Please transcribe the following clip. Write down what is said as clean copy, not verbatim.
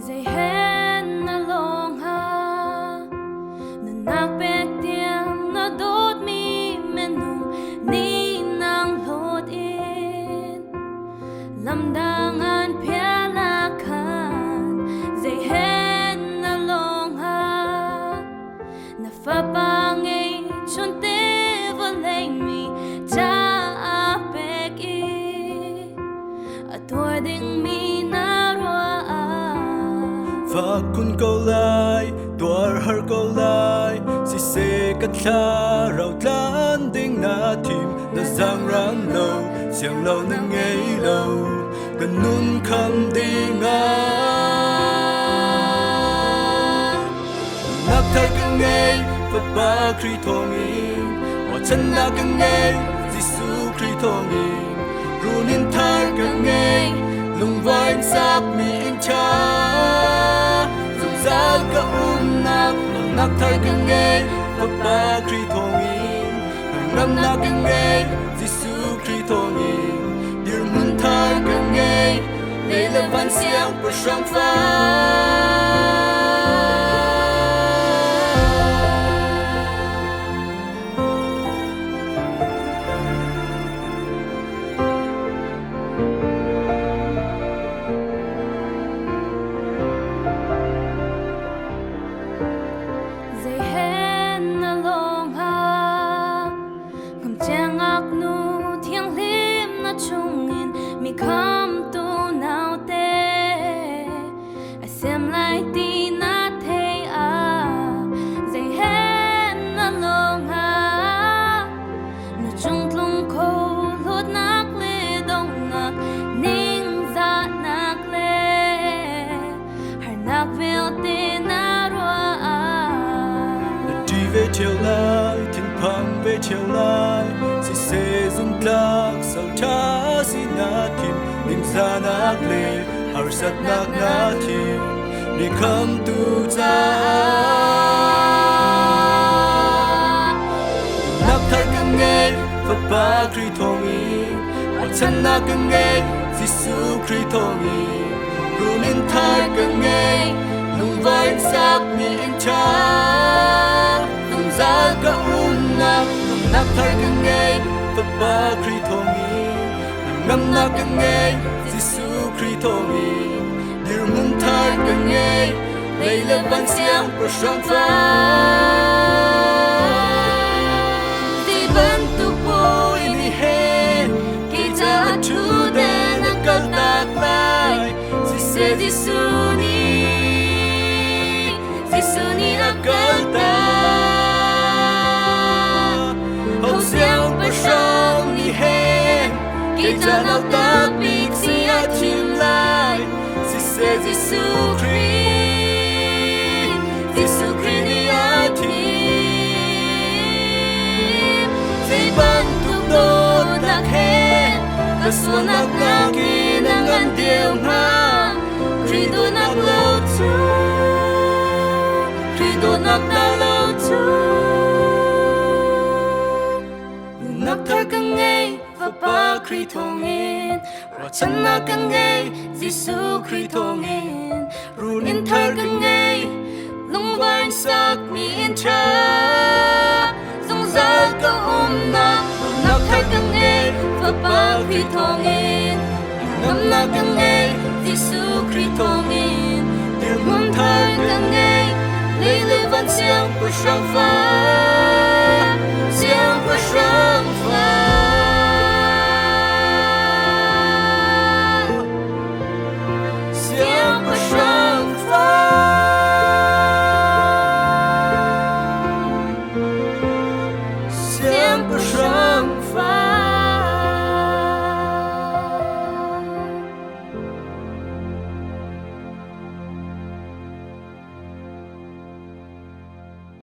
dây hen na long ha na nak pek tiang na dot mi menu ni nang lot in lam dangan pia la khan dây hen na long ha na fa pangay chon te volay mi cha apek i ator ding mi na roa và kun câu lai tuar har câu lai si se kat tha rau tlan ding na thim na giang ram lâu siang lâu na ngei lâu kan nun kham ding a nak thai kan ngei và ba Khrih thong in wa chan na kan ngei Giêsu Khrih thong in runin thar kan ngei lung vain sak mi in cha za ka nak thar kan ngei và ba Khrih thong in ram na kan ngei Giêsu Khrih thong in dir mun thar kan ngei le le van siang pro sang fa dây hen na long ha ngam chang ak nu thiang lim na chung in mi kham tu nau te a sem lai ti na the a dây hen na long ha nu chung tlung ko lot nak le dong nak ning za nak le har nak vel te na roa đi về chiều lai thiên phang về chiều lai si se zum tlak sao cha si na thim ning za nak le har sat nak na thim ni kham tu cha nak thai kan ngei và ba Khrih thong in wa chan na kan ngei Giêsu Khrih thong in runin thar kan ngei lung vain sak mi in cha za ka nak thar kan ngei và ba Khrih thong in ngam na kan ngei Giêsu Khrih thong in dir mun thar kan ngei lei le van siang pro sang fa di ban tu po ni he ki cha tu de na kal tak lai si se Giêsu ni akal ta hậu siang pa sang ni he ki cha na ta big si a chim lai si se Giêsu Khrih ni a thim si ban tu do nak he ka suan nak na ki nang an deu ha Khrih do nak lo chu Khrih do nak na lo chu nak thar kan ngei và ba Khrih thong in ra chan na kan ngei Giêsu Khrih thong in runin thar kan ngei lung vain sak mi in cha zong za ka nak thar kan ngei và ba Khrih thong in ngam na kan ngei Giêsu Khrih thong in dir mun thar kan ngei lei le van siang pro sang fa siang pro sang fa siang pro sang fa siang pro sang fa